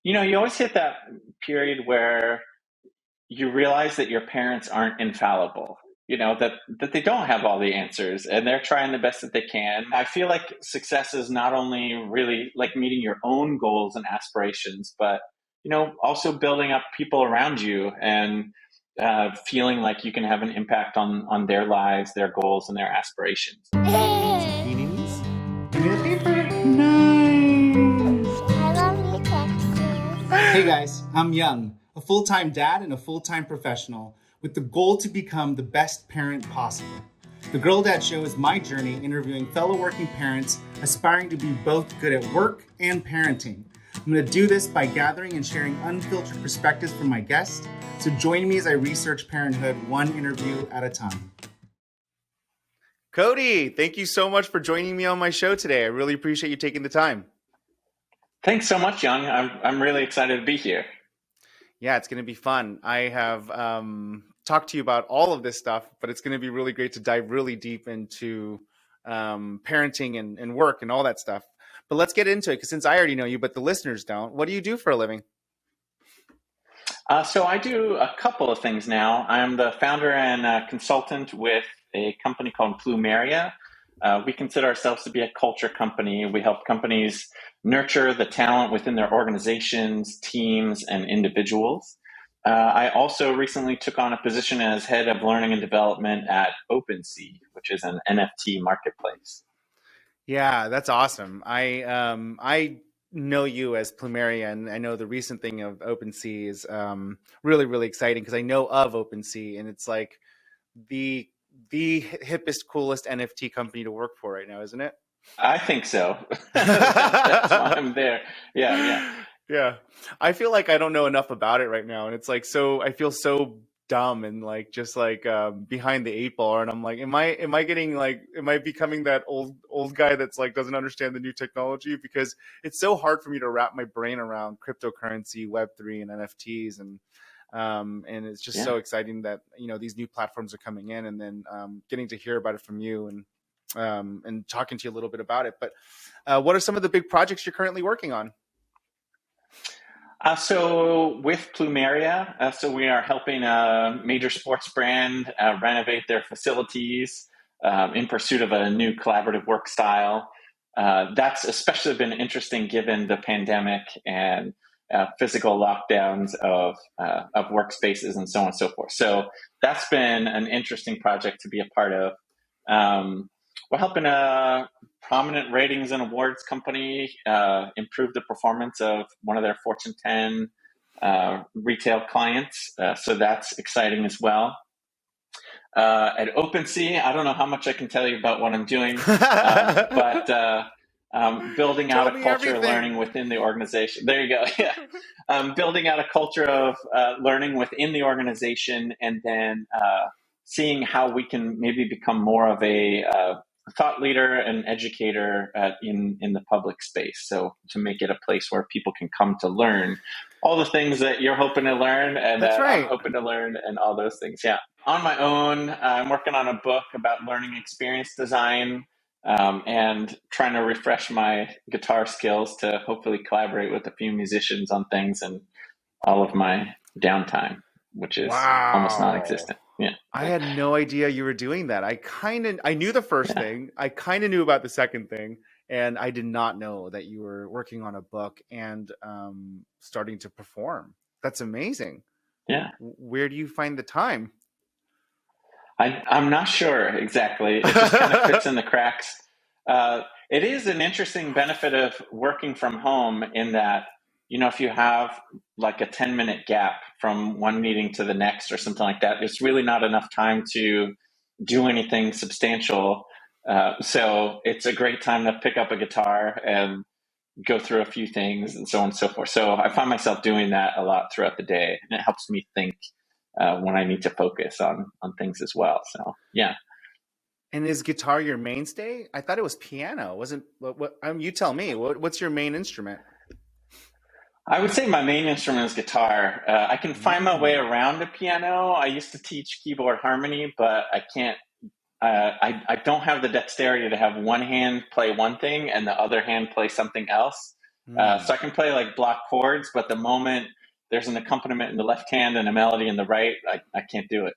You always hit that period where you realize that your parents aren't infallible, that they don't have all the answers and they're trying the best that they can. I feel like success is not only really like meeting your own goals and aspirations, but, also building up people around you and feeling like you can have an impact on their lives, their goals, and their aspirations. Give me the paper. Nice. I love you, Texas. Hey guys, I'm Young, a full-time dad and a full-time professional with the goal to become the best parent possible. The Girl Dad Show is my journey interviewing fellow working parents aspiring to be both good at work and parenting. I'm going to do this by gathering and sharing unfiltered perspectives from my guests. So join me as I research parenthood one interview at a time. Cody, thank you so much for joining me on my show today. I really appreciate you taking the time. Thanks so much, Young. I'm really excited to be here. Yeah, it's going to be fun. I have talked to you about all of this stuff, but it's going to be really great to dive really deep into parenting and work and all that stuff. But let's get into it, because since I already know you, but the listeners don't, what do you do for a living? So I do a couple of things now. I'm the founder and consultant with a company called Plumeria. We consider ourselves to be a culture company. We help companies nurture the talent within their organizations, teams, and individuals. I also recently took on a position as head of learning and development at OpenSea, which is an NFT marketplace. Yeah, that's awesome. I know you as Plumeria, and I know the recent thing of OpenSea is really, really exciting, because I know of OpenSea, and it's like the hippest, coolest NFT company to work for right now, isn't it? I think so. That's why I'm there. Yeah. I feel like I don't know enough about it right now, and it's like, so I feel so dumb and like just like behind the eight ball, and I'm like, am I becoming that old guy that's like doesn't understand the new technology? Because it's so hard for me to wrap my brain around cryptocurrency, Web3, and NFTs, and it's just so exciting that these new platforms are coming in, and then getting to hear about it from you and talking to you a little bit about it. But what are some of the big projects you're currently working on? So with Plumeria, so we are helping a major sports brand renovate their facilities in pursuit of a new collaborative work style. That's especially been interesting given the pandemic and physical lockdowns of workspaces and so on and so forth. So that's been an interesting project to be a part of. We're helping a prominent ratings and awards company improve the performance of one of their Fortune 10 retail clients. So that's exciting as well. At OpenSea, I don't know how much I can tell you about what I'm doing, but building out a culture of learning within the organization. There you go. Yeah. Building out a culture of learning within the organization, and then seeing how we can maybe become more of a thought leader and educator in the public space. So to make it a place where people can come to learn all the things that you're hoping to learn, and That's right. I'm hoping to learn, and all those things. Yeah. On my own, I'm working on a book about learning experience design, and trying to refresh my guitar skills to hopefully collaborate with a few musicians on things and all of my downtime, which is almost non-existent. Yeah. I had no idea you were doing that. I knew the first thing. I kind of knew about the second thing, and I did not know that you were working on a book and starting to perform. That's amazing. Yeah. Where do you find the time? I'm not sure exactly. It just kind of fits in the cracks. It is an interesting benefit of working from home in that, if you have like a 10-minute gap from one meeting to the next or something like that, it's really not enough time to do anything substantial. So it's a great time to pick up a guitar and go through a few things and so on and so forth. So I find myself doing that a lot throughout the day, and it helps me think when I need to focus on things as well. So, yeah. And is guitar your mainstay? I thought it was piano. Wasn't what you tell me. What's your main instrument? I would say my main instrument is guitar. I can find my way around a piano. I used to teach keyboard harmony, but I can't. I don't have the dexterity to have one hand play one thing and the other hand play something else. So I can play like block chords, but the moment there's an accompaniment in the left hand and a melody in the right, I can't do it.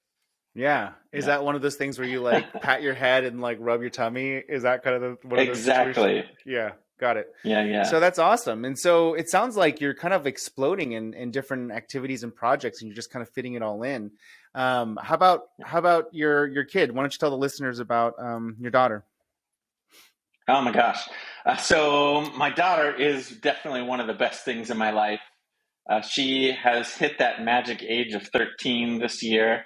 Yeah. Is that one of those things where you like pat your head and like rub your tummy? Is that kind of one of those situations? Exactly. Yeah. Got it. Yeah. So that's awesome. And so it sounds like you're kind of exploding in different activities and projects, and you're just kind of fitting it all in. How about your kid? Why don't you tell the listeners about your daughter? Oh my gosh. So my daughter is definitely one of the best things in my life. She has hit that magic age of 13 this year.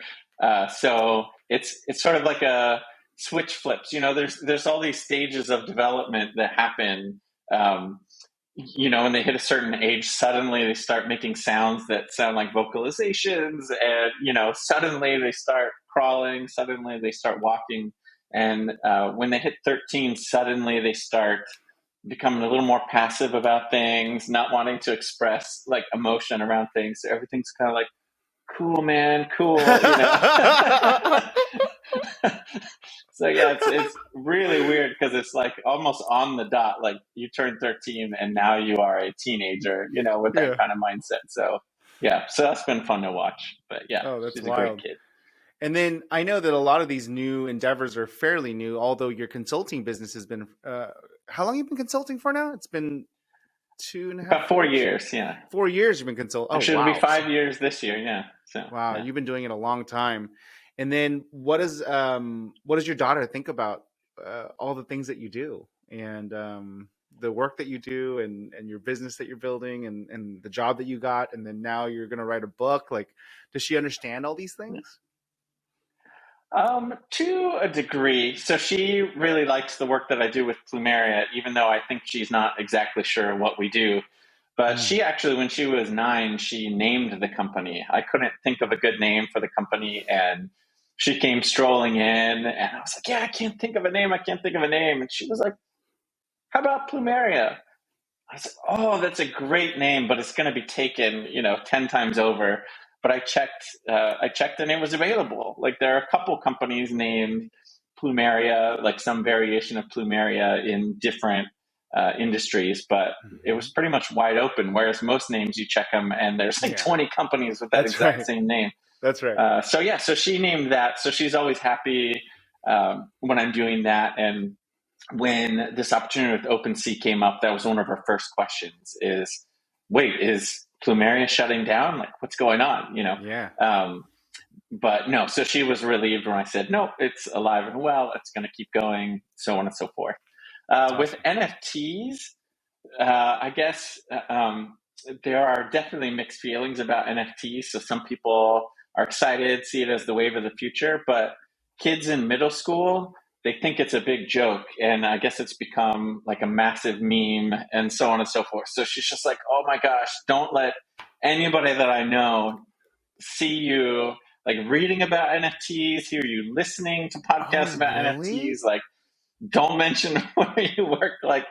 So it's sort of like a switch flips. There's all these stages of development that happen. When they hit a certain age, suddenly they start making sounds that sound like vocalizations, and suddenly they start crawling, suddenly they start walking, and when they hit 13, suddenly they start becoming a little more passive about things, not wanting to express like emotion around things. So everything's kind of like, cool, man, cool. So yeah, it's really weird because it's like almost on the dot. Like you turn 13 and now you are a teenager, with that kind of mindset. So yeah, so that's been fun to watch. But yeah, that's she's wild. a great kid. And then I know that a lot of these new endeavors are fairly new, although your consulting business has been, how long have you been consulting for now? It's been 2.5 About 4 years. Yeah. 4 years you've been consulting. Actually, it'll be 5 years this year. Yeah. So wow. Yeah. You've been doing it a long time. And then what does your daughter think about all the things that you do and the work that you do and your business that you're building and the job that you got, and then now you're going to write a book? Like, does she understand all these things? To a degree. So she really likes the work that I do with Plumeria, even though I think she's not exactly sure what we do. But she actually, when she was 9, she named the company. I couldn't think of a good name for the company, and she came strolling in, and I was like, yeah, I can't think of a name. And she was like, how about Plumeria? I was like, oh, that's a great name, but it's going to be taken, 10 times over. But I checked and it was available. Like there are a couple companies named Plumeria, like some variation of Plumeria in different industries, but it was pretty much wide open. Whereas most names, you check them and there's like 20 companies with that exact same name. That's right. So she named that. So she's always happy when I'm doing that. And when this opportunity with OpenSea came up, that was one of her first questions is, wait, is Plumeria shutting down? Like, what's going on? Yeah. But no, so she was relieved when I said, no, it's alive and well. It's going to keep going, so on and so forth. Awesome. With NFTs, I guess there are definitely mixed feelings about NFTs. So some people are excited, see it as the wave of the future, but kids in middle school, they think it's a big joke. And I guess it's become like a massive meme and so on and so forth. So she's just like, oh my gosh, don't let anybody that I know see you like reading about NFTs, hear you listening to podcasts about NFTs. Like, don't mention where you work. Like,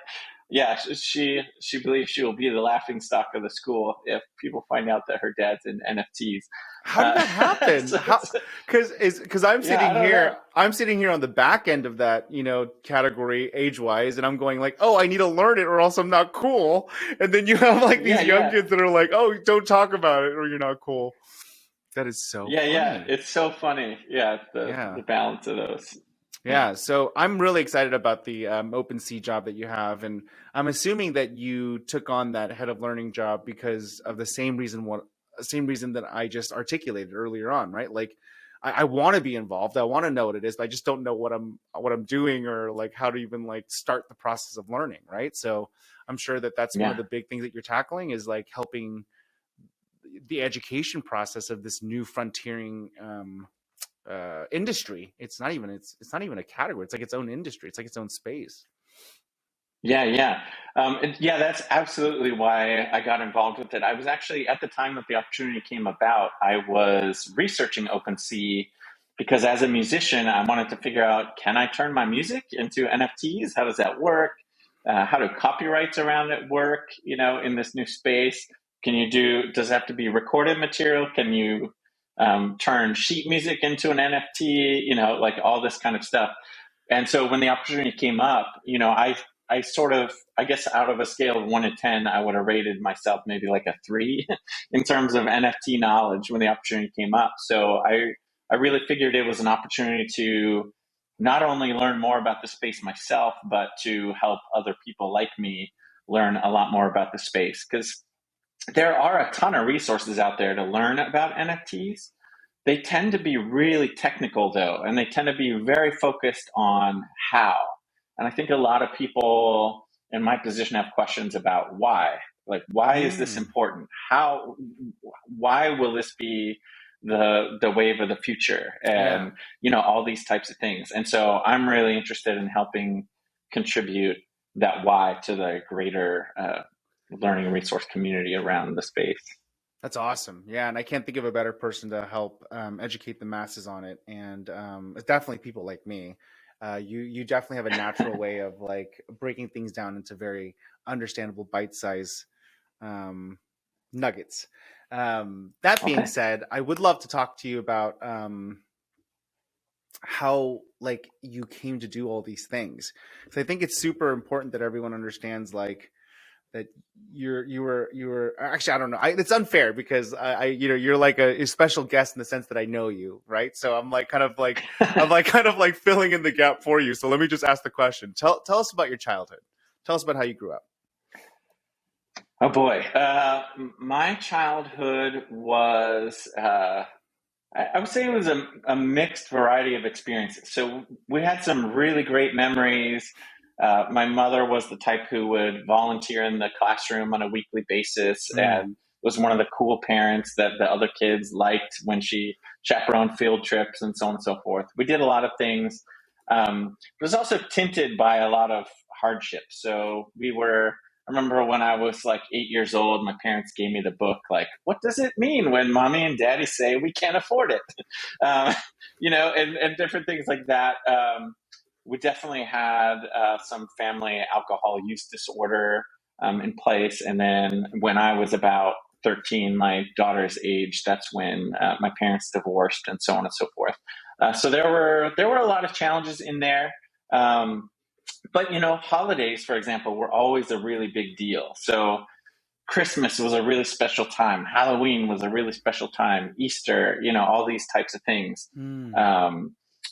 yeah, she believes she will be the laughing stock of the school if people find out that her dad's in NFTs. How did that happen? Because I'm sitting here on the back end of that, category age wise, and I'm going like, oh, I need to learn it or else I'm not cool. And then you have like these young kids that are like, oh, don't talk about it or you're not cool. That is so funny. Yeah, it's so funny. Yeah, the balance of those. Yeah, so I'm really excited about the OpenSea job that you have, and I'm assuming that you took on that head of learning job because of the same reason that I just articulated earlier on, right? Like, I want to be involved, I want to know what it is, but I just don't know what I'm doing or like how to even like start the process of learning, right? So I'm sure that's one of the big things that you're tackling is like helping the education process of this new frontiering industry. It's not even a category. It's like its own industry. It's like its own space. Yeah. That's absolutely why I got involved with it. I was actually, at the time that the opportunity came about, I was researching OpenSea because as a musician, I wanted to figure out, can I turn my music into NFTs? How does that work? How do copyrights around it work, in this new space? Does it have to be recorded material? Can you turn sheet music into an NFT, like all this kind of stuff. And so when the opportunity came up, I I sort of, I guess out of a scale of 1 to 10, I would have rated myself maybe like a 3 in terms of NFT knowledge when the opportunity came up. So I really figured it was an opportunity to not only learn more about the space myself, but to help other people like me learn a lot more about the space. Because there are a ton of resources out there to learn about NFTs. They tend to be really technical though, and they tend to be very focused on how. And I think a lot of people in my position have questions about why. Like, why is this important? How, why will this be the wave of the future? And, all these types of things. And so I'm really interested in helping contribute that why to the greater learning resource community around the space. That's awesome. Yeah. And I can't think of a better person to help educate the masses on it. And it's definitely people like me. You definitely have a natural way of like breaking things down into very understandable bite-size nuggets. That being said, I would love to talk to you about how like you came to do all these things. So I think it's super important that everyone understands like that you were actually, I don't know. It's unfair because you're like a special guest in the sense that I know you, right? So I'm like kind of like filling in the gap for you. So let me just ask the question. Tell us about your childhood. Tell us about how you grew up. Oh boy, my childhood was I would say it was a mixed variety of experiences. So we had some really great memories. My mother was the type who would volunteer in the classroom on a weekly basis and was one of the cool parents that the other kids liked when she chaperoned field trips and so on and so forth. We did a lot of things. It was also tinted by a lot of hardship. So I remember when I was like 8 years old, my parents gave me the book, like, what does it mean when mommy and daddy say we can't afford it? And different things like that. We definitely had some family alcohol use disorder in place. And then when I was about 13, my daughter's age, that's when my parents divorced and so on and so forth. So there were a lot of challenges in there. But holidays, for example, were always a really big deal. So Christmas was a really special time. Halloween was a really special time. Easter, all these types of things.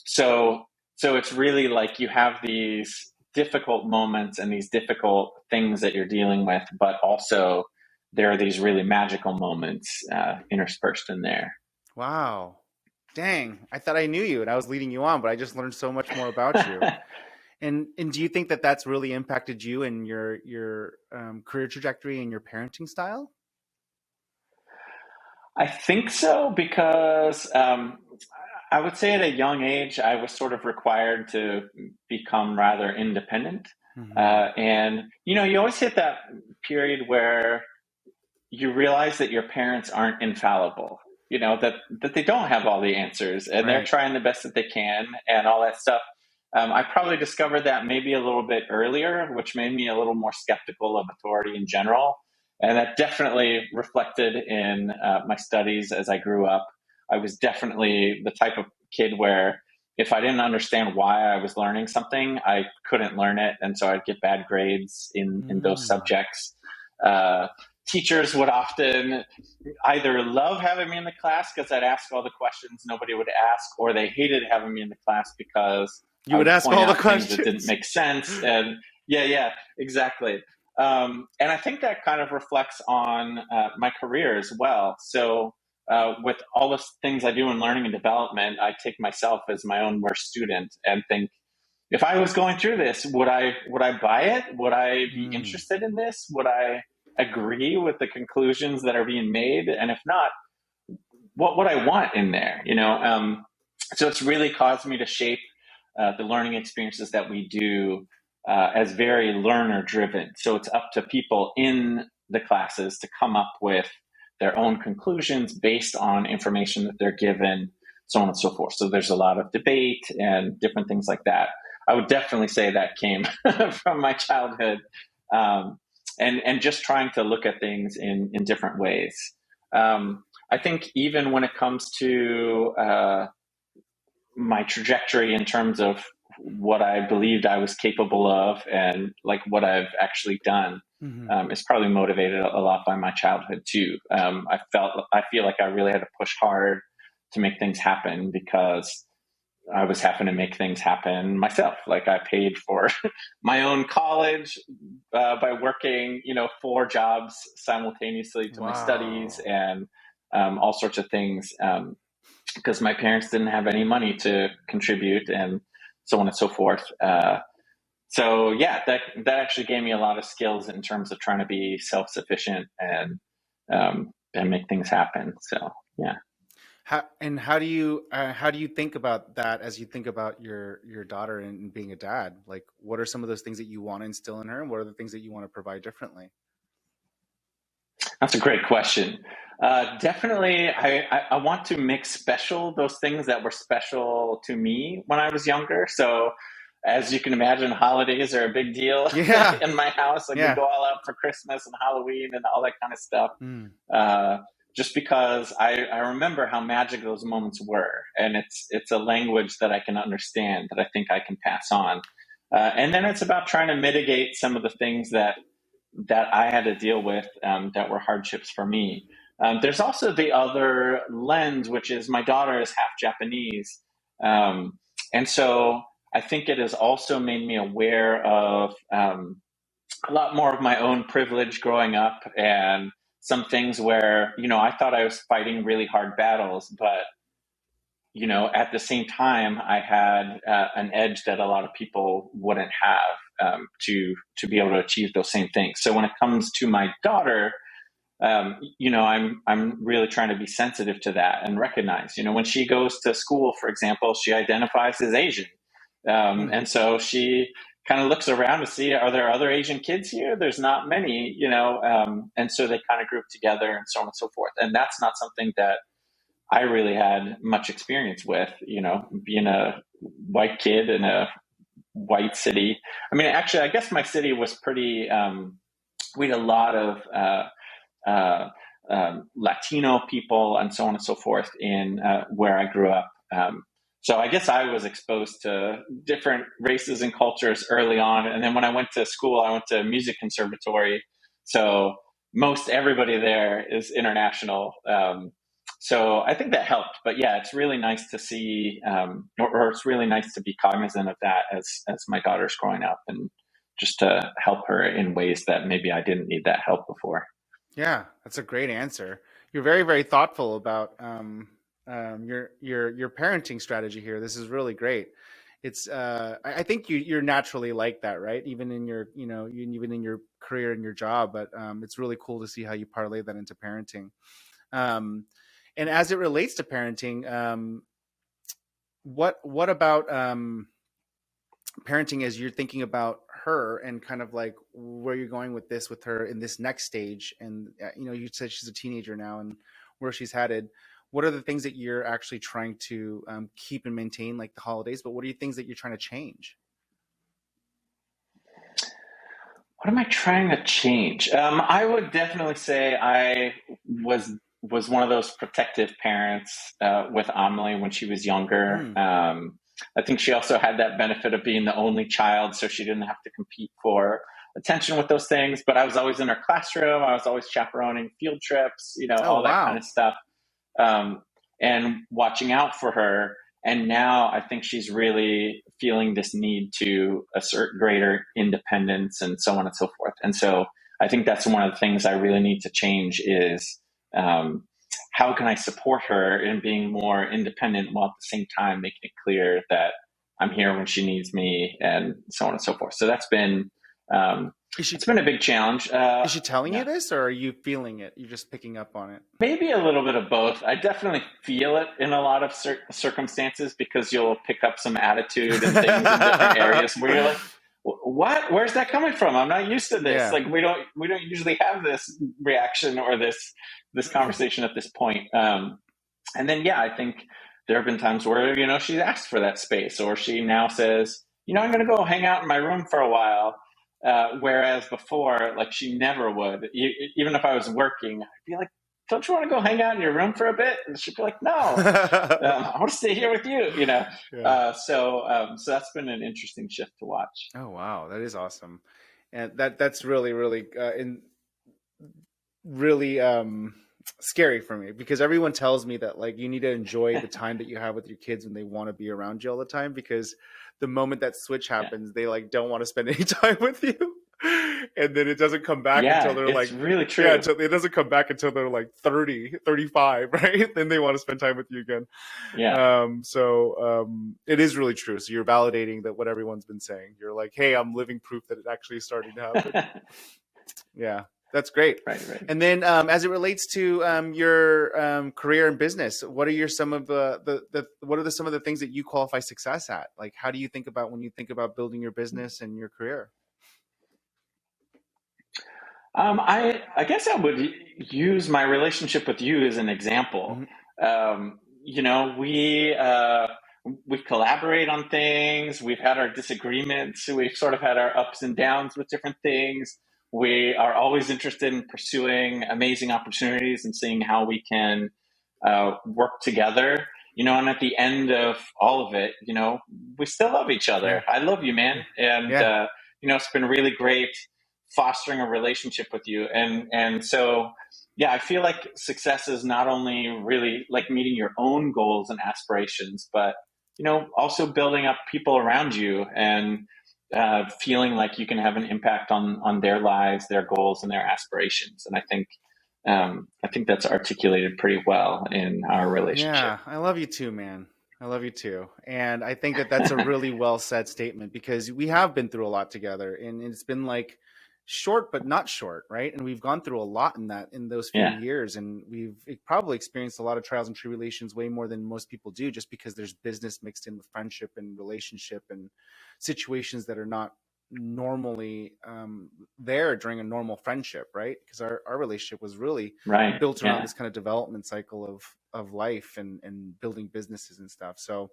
So it's really like you have these difficult moments and these difficult things that you're dealing with, but also there are these really magical moments interspersed in there. Wow. Dang. I thought I knew you and I was leading you on, but I just learned so much more about you. And do you think that that's really impacted you and your career trajectory and your parenting style? I think so, because I would say at a young age, I was sort of required to become rather independent. And, you always hit that period where you realize that your parents aren't infallible, that they don't have all the answers and they're trying the best that they can and all that stuff. I probably discovered that maybe a little bit earlier, which made me a little more skeptical of authority in general. And that definitely reflected in my studies as I grew up. I was definitely the type of kid where if I didn't understand why I was learning something, I couldn't learn it. And so I'd get bad grades in those subjects. Teachers would often either love having me in the class because I'd ask all the questions nobody would ask, or they hated having me in the class because you would ask all the questions that didn't make sense. And yeah, exactly. And I think that kind of reflects on my career as well. So with all the things I do in learning and development, I take myself as my own worst student and think, if I was going through this, would I buy it? Would I be interested in this? Would I agree with the conclusions that are being made? And if not, what would I want in there? So it's really caused me to shape the learning experiences that we do as very learner driven. So it's up to people in the classes to come up with their own conclusions based on information that they're given, so on and so forth. So there's a lot of debate and different things like that. I would definitely say that came from my childhood, and just trying to look at things in different ways. I think even when it comes to my trajectory in terms of what I believed I was capable of and like what I've actually done is probably motivated a lot by my childhood too. I feel like I really had to push hard to make things happen because I was having to make things happen myself. Like I paid for my own college by working, 4 jobs simultaneously to my studies Wow. and all sorts of things because my parents didn't have any money to contribute and so on and so forth. So yeah, that actually gave me a lot of skills in terms of trying to be self-sufficient and make things happen. So yeah. How do you think about that as you think about your daughter and being a dad? Like, what are some of those things that you want to instill in her, and what are the things that you want to provide differently? That's a great question. Definitely, I want to make special those things that were special to me when I was younger. So, as you can imagine, holidays are a big deal Yeah, in my house. Like we yeah. go all out for Christmas and Halloween and all that kind of stuff. Mm. Uh, just because I remember how magic those moments were, and it's a language that I can understand that I think I can pass on. And then it's about trying to mitigate some of the things that I had to deal with that were hardships for me. There's also the other lens, which is my daughter is half Japanese. And so I think it has also made me aware of a lot more of my own privilege growing up and some things where, I thought I was fighting really hard battles, but at the same time, I had an edge that a lot of people wouldn't have to be able to achieve those same things. So when it comes to my daughter, I'm really trying to be sensitive to that and recognize, when she goes to school, for example, she identifies as Asian, and so she kind of looks around to see, are there other Asian kids here? There's not many, and so they kind of group together and so on and so forth. And that's not something that I really had much experience with, being a white kid in a white city. I mean, actually, I guess my city was pretty, we had a lot of Latino people and so on and so forth in where I grew up. So I guess I was exposed to different races and cultures early on. And then when I went to school, I went to music conservatory. So most everybody there is international. So I think that helped. But yeah, it's really nice to see, or it's really nice to be cognizant of that as my daughter's growing up, and just to help her in ways that maybe I didn't need that help before. Yeah, that's a great answer. You're very, very thoughtful about your parenting strategy here. This is really great. It's I think you're naturally like that, right? Even in your even in your career and your job. But it's really cool to see how you parlay that into parenting. And as it relates to parenting, what about parenting as you're thinking about her and kind of like where you're going with this with her in this next stage? And you said she's a teenager now and where she's headed. What are the things that you're actually trying to keep and maintain, like the holidays, but what are the things that you're trying to change? What am I trying to change? I would definitely say I was one of those protective parents with Amelie when she was younger. I think she also had that benefit of being the only child, so she didn't have to compete for attention with those things. But I was always in her classroom. I was always chaperoning field trips, Oh, all that kind of wow. stuff, and watching out for her. And now I think she's really feeling this need to assert greater independence and so on and so forth. And so I think that's one of the things I really need to change is how can I support her in being more independent while at the same time making it clear that I'm here when she needs me and so on and so forth. So that's been, Is she it's been a big challenge. is she telling you Yeah. this, or are you feeling it? You're just picking up on it? Maybe a little bit of both. I definitely feel it in a lot of circumstances because you'll pick up some attitude and things in different areas where you're like, "What? Where's that coming from? I'm not used to this. Yeah. Like we don't usually have this reaction or this conversation at this point." And then yeah, I think there have been times where she's asked for that space, or she now says, "I'm going to go hang out in my room for a while." Whereas before, like she never would. Even if I was working, I'd be like, don't you want to go hang out in your room for a bit? And she'd be like, no, I want to stay here with you, Yeah. So that's been an interesting shift to watch. Oh wow, that is awesome, and that's really really really scary for me, because everyone tells me that like you need to enjoy the time that you have with your kids when they want to be around you all the time, because the moment that switch happens, they like don't want to spend any time with you, and then it doesn't come back until Yeah, they're it's like, really yeah, true. it doesn't come back until they're like 30, 35, right? Then they want to spend time with you again. Yeah. It is really true. So you're validating that what everyone's been saying. You're like, hey, I'm living proof that it actually is starting to happen. Yeah, that's great. Right. And then as it relates to your career and business, what are some of some of the things that you qualify success at? Like, how do you think about when you think about building your business and your career? I guess I would use my relationship with you as an example. Mm-hmm. We collaborate on things. We've had our disagreements. We've sort of had our ups and downs with different things. We are always interested in pursuing amazing opportunities and seeing how we can work together. And at the end of all of it, we still love each other. Yeah. I love you, man, and Yeah. it's been really great fostering a relationship with you, and so yeah, I feel like success is not only really like meeting your own goals and aspirations, but also building up people around you and feeling like you can have an impact on their lives, their goals, and their aspirations. And I think that's articulated pretty well in our relationship. Yeah, I love you too, man. I love you too. And I think that that's a really well said statement, because we have been through a lot together, and it's been like short but not short, right? And we've gone through a lot in those few Yeah. years, and we've probably experienced a lot of trials and tribulations, way more than most people do, just because there's business mixed in with friendship and relationship and situations that are not normally there during a normal friendship, right? Because our relationship was really Right. built around Yeah. this kind of development cycle of life and building businesses and stuff. So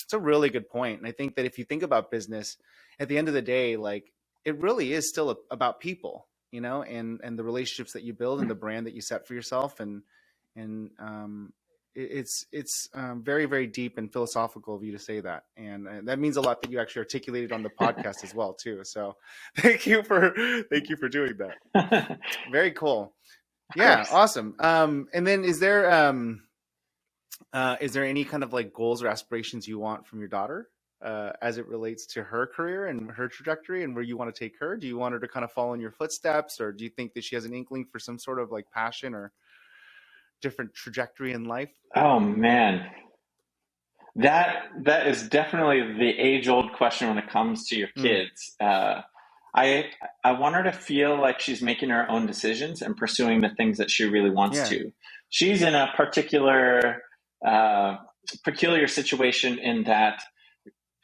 it's a really good point. And I think that if you think about business, at the end of the day, like, it really is still about people, and the relationships that you build and the brand that you set for yourself. And it's very, very deep and philosophical of you to say that. And that means a lot that you actually articulated on the podcast as well too. So thank you for doing that. Very cool. Yeah. Awesome. And then is there any kind of like goals or aspirations you want from your daughter? As it relates to her career and her trajectory and where you want to take her? Do you want her to kind of follow in your footsteps, or do you think that she has an inkling for some sort of like passion or different trajectory in life? Oh man, that is definitely the age-old question when it comes to your kids. I want her to feel like she's making her own decisions and pursuing the things that she really wants to. She's in a peculiar situation in that,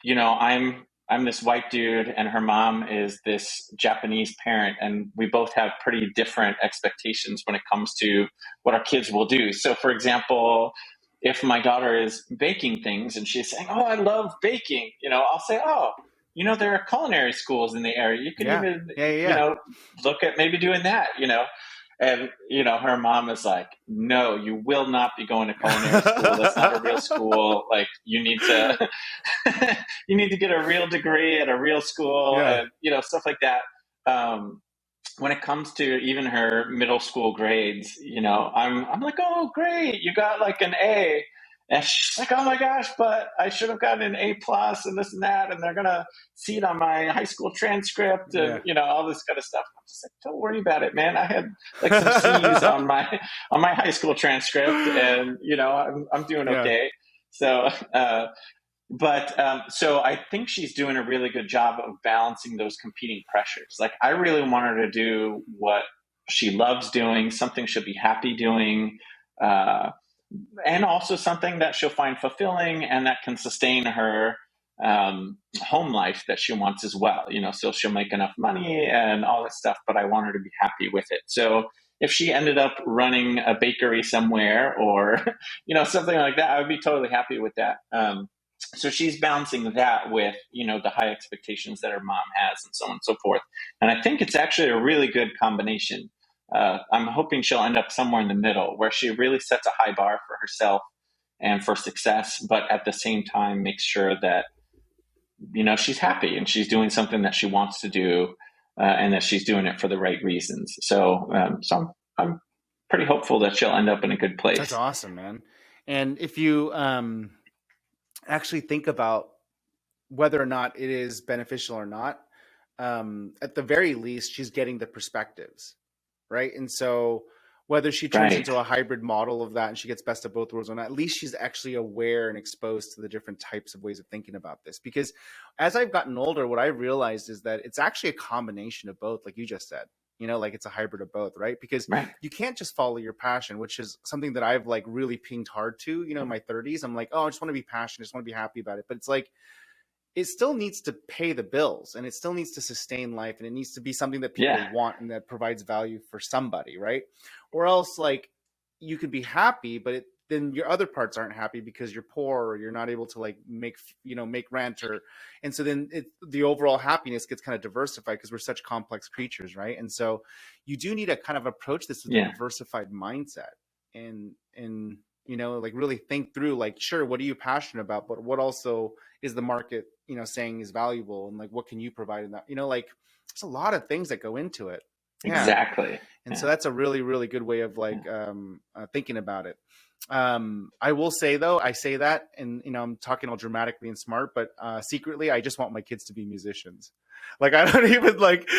I'm this white dude and her mom is this Japanese parent, and we both have pretty different expectations when it comes to what our kids will do. So for example, if my daughter is baking things and she's saying, "Oh, I love baking," I'll say, "Oh, there are culinary schools in the area. You could even, look at maybe doing that, And, her mom is like, "No, you will not be going to culinary school. That's not a real school. Like, you need to, you need to get a real degree at a real school," and, stuff like that. When it comes to even her middle school grades, I'm like, "Oh, great. You got like an A." And she's like, "Oh my gosh, but I should have gotten an A plus and this and that. And they're going to see it on my high school transcript and, all this kind of stuff." I'm just like, "Don't worry about it, man. I had like some C's on my high school transcript, and, I'm doing okay." So, so I think she's doing a really good job of balancing those competing pressures. Like, I really want her to do what she loves doing, something she'll be happy doing, and also something that she'll find fulfilling and that can sustain her home life that she wants as well. So she'll make enough money and all that stuff, but I want her to be happy with it. So if she ended up running a bakery somewhere or, something like that, I would be totally happy with that. So she's balancing that with, the high expectations that her mom has and so on and so forth. And I think it's actually a really good combination. I'm hoping she'll end up somewhere in the middle where she really sets a high bar for herself and for success, but at the same time makes sure that, she's happy and she's doing something that she wants to do, and that she's doing it for the right reasons. So I'm pretty hopeful that she'll end up in a good place. That's awesome, man. And if you actually think about whether or not it is beneficial or not, at the very least, she's getting the perspectives, right? And so whether she turns into a hybrid model of that and she gets best of both worlds or not, at least she's actually aware and exposed to the different types of ways of thinking about this. Because as I've gotten older, what I realized is that it's actually a combination of both, like you just said. Like it's a hybrid of both, right? Because you can't just follow your passion, which is something that I've like really pinged hard to, in my 30s. I'm like, oh, I just want to be passionate. I just want to be happy about it. But it's like, it still needs to pay the bills and it still needs to sustain life. And it needs to be something that people want and that provides value for somebody, right? Or else like you could be happy, but then your other parts aren't happy because you're poor or you're not able to like make rent and so then the overall happiness gets kind of diversified because we're such complex creatures, right? And so you do need to kind of approach this with a diversified mindset and like really think through like, sure, what are you passionate about, but what also is the market saying is valuable, and like what can you provide in that, like there's a lot of things that go into it. Exactly. And so that's a really, really good way of like thinking about it. I will say though, I say that and I'm talking all dramatically and smart, but secretly I just want my kids to be musicians. Like I'm like,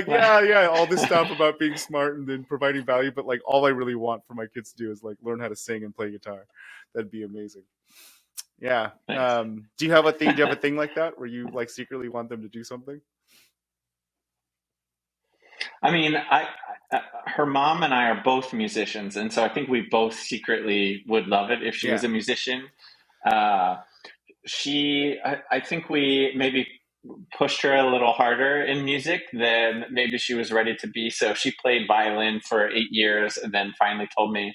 yeah, all this stuff about being smart and then providing value, but like all I really want for my kids to do is like learn how to sing and play guitar. That'd be amazing. Yeah. Do you have a thing like that where you like secretly want them to do something? I mean, her mom and I are both musicians, and so I think we both secretly would love it if she was a musician. I think we maybe pushed her a little harder in music than maybe she was ready to be. So she played violin for 8 years and then finally told me,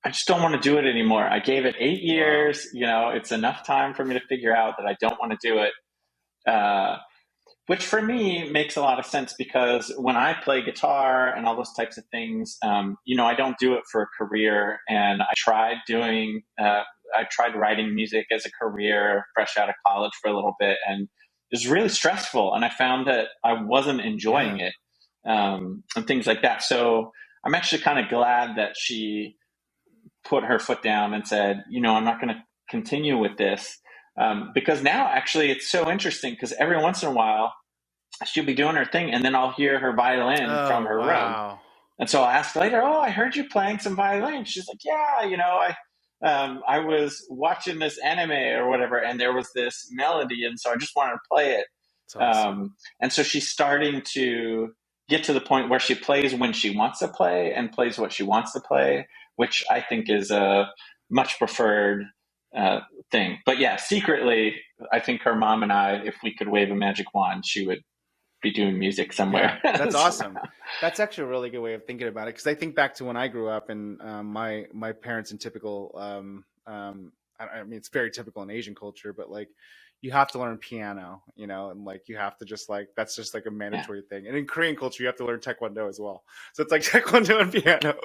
I just don't want to do it anymore. I gave it 8 years. Wow. It's enough time for me to figure out that I don't want to do it. Which for me makes a lot of sense because when I play guitar and all those types of things, I don't do it for a career. And I tried writing music as a career fresh out of college for a little bit, and it was really stressful. And I found that I wasn't enjoying it, and things like that. So I'm actually kind of glad that she put her foot down and said, I'm not going to continue with this. Because now actually it's so interesting because every once in a while she'll be doing her thing and then I'll hear her violin from her room. And so I'll ask later, I heard you playing some violin. She's like, yeah, I was watching this anime or whatever, and there was this melody, and so I just wanted to play it. Awesome. And so she's starting to get to the point where she plays when she wants to play and plays what she wants to play, which I think is a much preferred thing. But yeah, secretly, I think her mom and I, if we could wave a magic wand, she would be doing music somewhere. Yeah, that's awesome. That's actually a really good way of thinking about it. Because I think back to when I grew up and my parents in typical, I mean, it's very typical in Asian culture, but like you have to learn piano, and like you have to just like, that's just like a mandatory thing. And in Korean culture, you have to learn Taekwondo as well. So it's like Taekwondo and piano.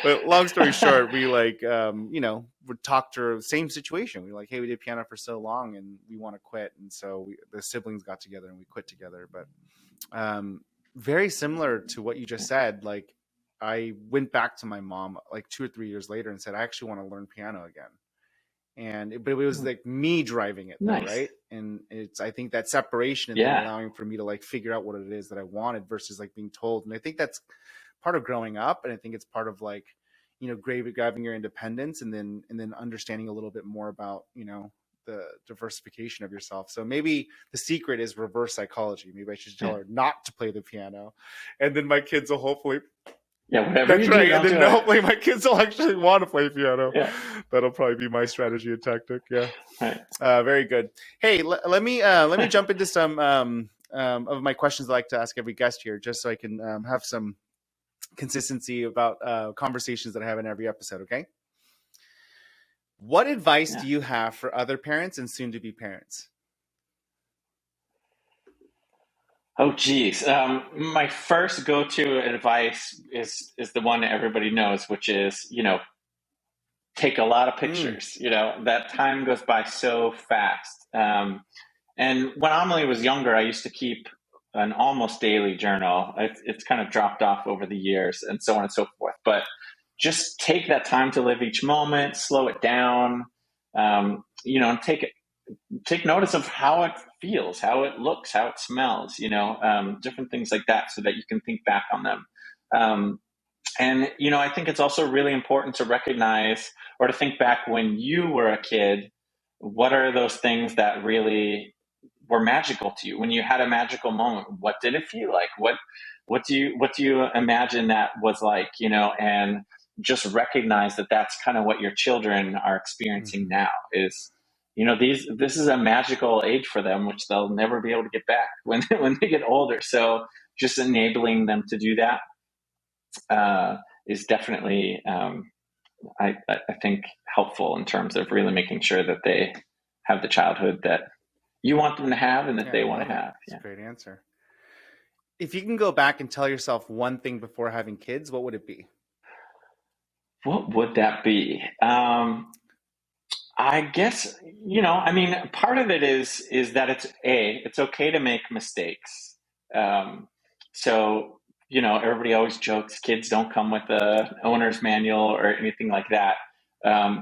But long story short, we like, would talk to her, same situation. We were like, hey, we did piano for so long and we want to quit. And so the siblings got together and we quit together. But very similar to what you just said, like I went back to my mom like 2 or 3 years later and said, I actually want to learn piano again. But it was like me driving it, though, right? And I think that separation and then allowing for me to like figure out what it is that I wanted versus like being told. And I think that's part of growing up. And I think it's part of like, grabbing your independence and then understanding a little bit more about, the diversification of yourself. So maybe the secret is reverse psychology. Maybe I should tell her not to play the piano, and then my kids will hopefully. Yeah, whatever that's you right. do, And then hopefully my kids will actually want to play piano. Yeah. That'll probably be my strategy and tactic. Yeah. Right. Very good. Hey, let me jump into some of my questions I like to ask every guest here, just so I can have some consistency about conversations that I have in every episode. Okay. What advice do you have for other parents and soon to be parents? Oh, geez. My first go-to advice is the one that everybody knows, which is, take a lot of Mm, pictures. That time goes by so fast. And when Amelie was younger, I used to keep an almost daily journal. It's kind of dropped off over the years and so on and so forth. But just take that time to live each moment, slow it down, and take notice of how it feels, how it looks, how it smells, different things like that so that you can think back on them. Um, and I think it's also really important to recognize or to think back when you were a kid. What are those things that really were magical to you? When you had a magical moment, what did it feel like? What do you imagine that was like? And just recognize that that's kind of what your children are experiencing mhm. now. This is a magical age for them, which they'll never be able to get back when when they get older. So just enabling them to do that uh, is definitely, I think, helpful in terms of really making sure that they have the childhood that you want them to have and that Yeah, they I want love to it. have. It's Yeah. a great answer. If you can go back and tell yourself one thing before having kids, what would it be? What would that be? I guess, I mean, part of it is that it's okay to make mistakes. Um, so, everybody always jokes kids don't come with a owner's manual or anything like that.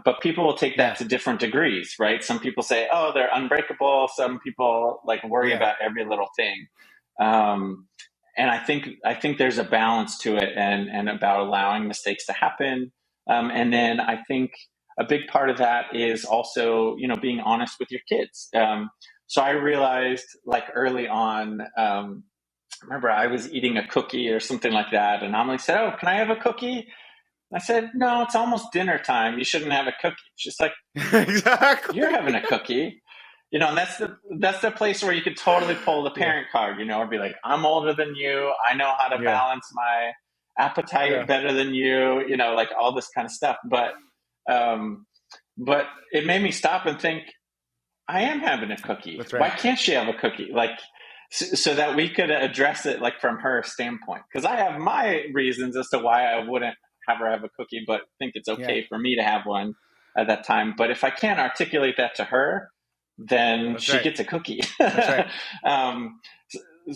But people will take that Yeah, to different degrees, right? Some people say, oh, they're unbreakable. Some people like worry yeah, about every little thing. Um, and I think there's a balance to it, and about allowing mistakes to happen. And then I think a big part of that is also, being honest with your kids. So I realized, like, early on, I remember I was eating a cookie or something like that, and Amelie said, "Oh, can I have a cookie?" I said, "No, it's almost dinner time. You shouldn't have a cookie." She's like, "You're exactly. having a cookie." And that's the place where you could totally pull the Yeah, parent card, or be like, "I'm older than you. I know how to yeah, balance my appetite yeah. better than you." Like all this kind of stuff. Um, but it made me stop and think, I am having a cookie. That's Why right. can't she have a cookie? Like, so that we could address it, like, from her standpoint. Because I have my reasons as to why I wouldn't have her have a cookie, but think it's Yeah, okay for me to have one at that time. But if I can't articulate that to her, then that's she right. gets a cookie. That's right. um,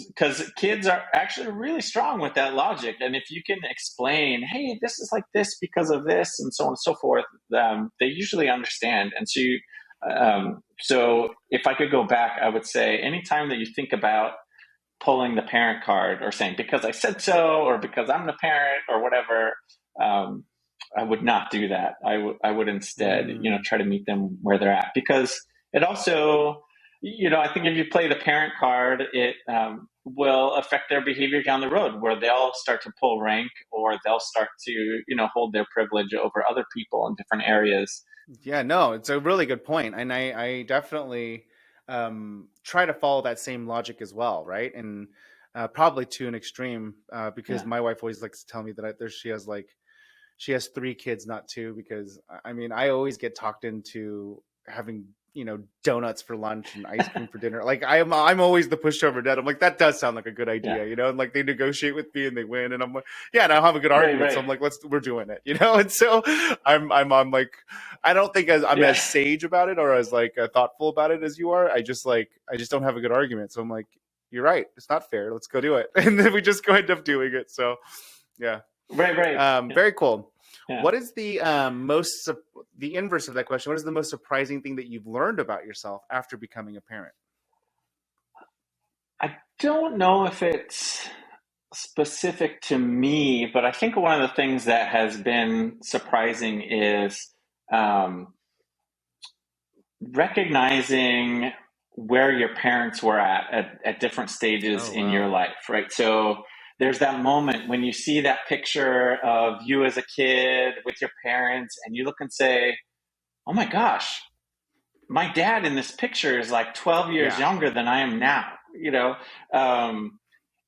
because kids are actually really strong with that logic. And if you can explain, hey, this is like this because of this, and so on and so forth, they usually understand. And so if I could go back, I would say anytime that you think about pulling the parent card or saying, because I said so, or because I'm the parent, or whatever, um, I would not do that. I would instead, Mm. try to meet them where they're at, because it also, I think if you play the parent card, it will affect their behavior down the road, where they'll start to pull rank, or they'll start to, hold their privilege over other people in different areas. Yeah, no, it's a really good point, and I definitely try to follow that same logic as well, right? And probably to an extreme, because Yeah. my wife always likes to tell me that she has three kids, not two, because I mean, I always get talked into having, donuts for lunch and ice cream for dinner. Like I'm always the pushover dad. I'm like, that does sound like a good Yeah. idea, and like they negotiate with me and they win, and I'm like, yeah, and I have a good Right. argument. So Right. I'm like, we're doing it, and so I'm like, I don't think I'm Yeah. as sage about it or as like thoughtful about it as you are. I just don't have a good argument. So I'm like, you're right. It's not fair. Let's go do it. And then we just go end up doing it. So yeah. Right. Right. Yeah. Very cool. Yeah. What is the the inverse of that question? What is the most surprising thing that you've learned about yourself after becoming a parent? I don't know if it's specific to me, but I think one of the things that has been surprising is um, recognizing where your parents were at different stages Oh in your wow. life, right? So there's that moment when you see that picture of you as a kid with your parents, and you look and say, oh my gosh, my dad in this picture is like 12 years Yeah. younger than I am now, Um,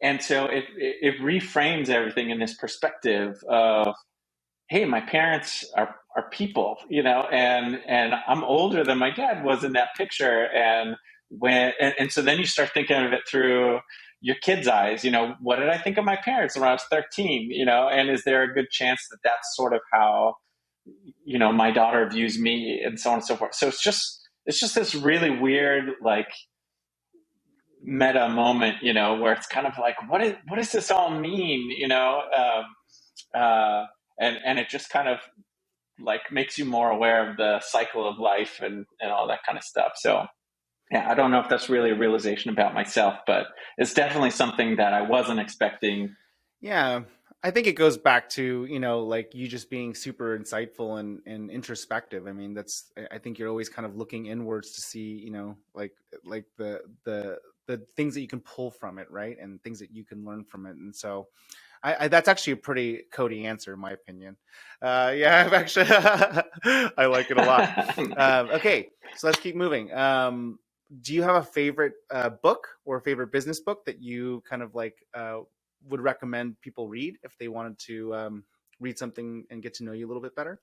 and so it reframes everything in this perspective of, hey, my parents are people, and I'm older than my dad was in that picture. And so then you start thinking of it through, your kid's eyes, what did I think of my parents when I was 13, and is there a good chance that that's sort of how, my daughter views me, and so on and so forth. So it's just this really weird, like, meta moment, where it's kind of like, what does this all mean, and it just kind of like makes you more aware of the cycle of life and all that kind of stuff. So yeah, I don't know if that's really a realization about myself, but it's definitely something that I wasn't expecting. Yeah, I think it goes back to, like you just being super insightful and introspective. I mean, I think you're always kind of looking inwards to see, like the things that you can pull from it, right? And things that you can learn from it. And so I that's actually a pretty Cody answer, in my opinion. Yeah, I've actually, I like it a lot. Okay, so let's keep moving. Do you have a favorite book or a favorite business book that you kind of like would recommend people read if they wanted to read something and get to know you a little bit better?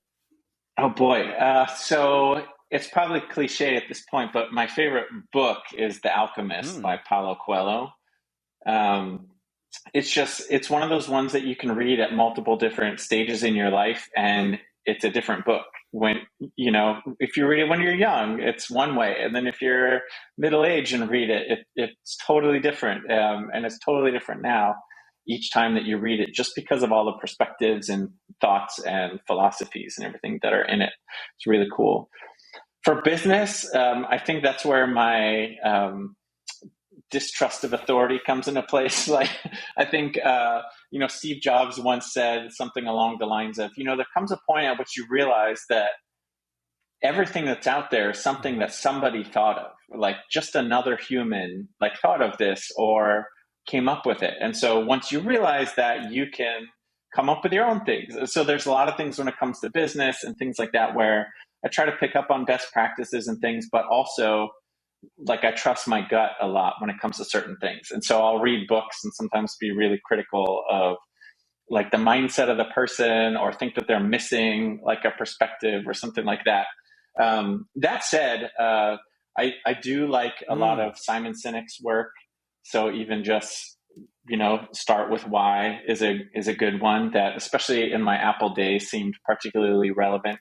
Oh boy. So it's probably cliche at this point, but my favorite book is The Alchemist by Paulo Coelho. It's one of those ones that you can read at multiple different stages in your life, and it's a different book. When, if you read it when you're young, it's one way. And then if you're middle-aged and read it, it's totally different. And it's totally different now each time that you read it, just because of all the perspectives and thoughts and philosophies and everything that are in it. It's really cool. For business, I think that's where my distrust of authority comes into place. Like, I think, Steve Jobs once said something along the lines of, there comes a point at which you realize that everything that's out there is something that somebody thought of, like just another human, like, thought of this or came up with it. And so once you realize that, you can come up with your own things. So there's a lot of things when it comes to business and things like that, where I try to pick up on best practices and things, but also, like, I trust my gut a lot when it comes to certain things. And so I'll read books and sometimes be really critical of, like, the mindset of the person, or think that they're missing, like, a perspective or something like that. That said, I do like a lot of Simon Sinek's work. So even just, start with why is a good one that, especially in my Apple days, seemed particularly relevant.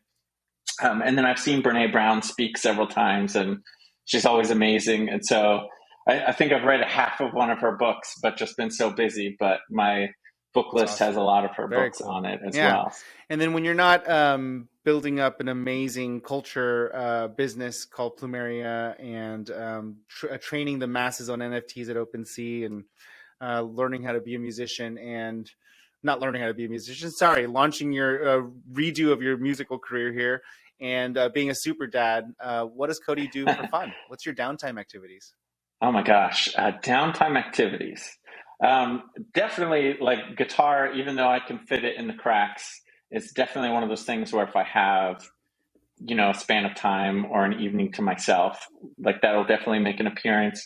And then I've seen Brene Brown speak several times, and she's always amazing. And so I think I've read half of one of her books, but just been so busy. But my book list has a lot of her books on it as well. And then when you're not building up an amazing culture business called Plumeria, and training the masses on NFTs at OpenSea, and learning how to be a musician, and not learning how to be a musician, launching your redo of your musical career here, and being a super dad, what does Cody do for fun? What's your downtime activities? Oh my gosh, downtime activities. Definitely, like, guitar, even though I can fit it in the cracks, it's definitely one of those things where if I have, a span of time or an evening to myself, like, that'll definitely make an appearance.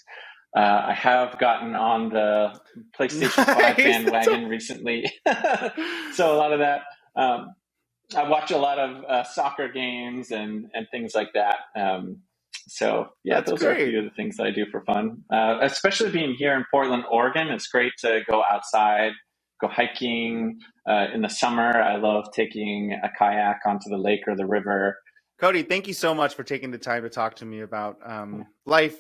I have gotten on the PlayStation 5 bandwagon recently. So a lot of that, I watch a lot of soccer games and things like that. So yeah, those are a few of the things that I do for fun. Especially being here in Portland, Oregon, it's great to go outside, go hiking. In the summer, I love taking a kayak onto the lake or the river. Cody, thank you so much for taking the time to talk to me about life,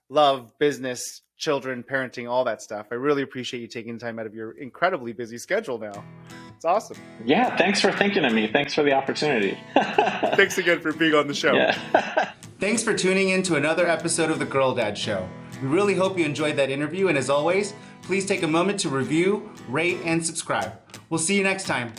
love, business, children, parenting, all that stuff. I really appreciate you taking the time out of your incredibly busy schedule now. It's awesome. Yeah, thanks for thinking of me. Thanks for the opportunity. Thanks again for being on the show. Yeah. Thanks for tuning in to another episode of The Girl Dad Show. We really hope you enjoyed that interview, and as always, please take a moment to review, rate, and subscribe. We'll see you next time.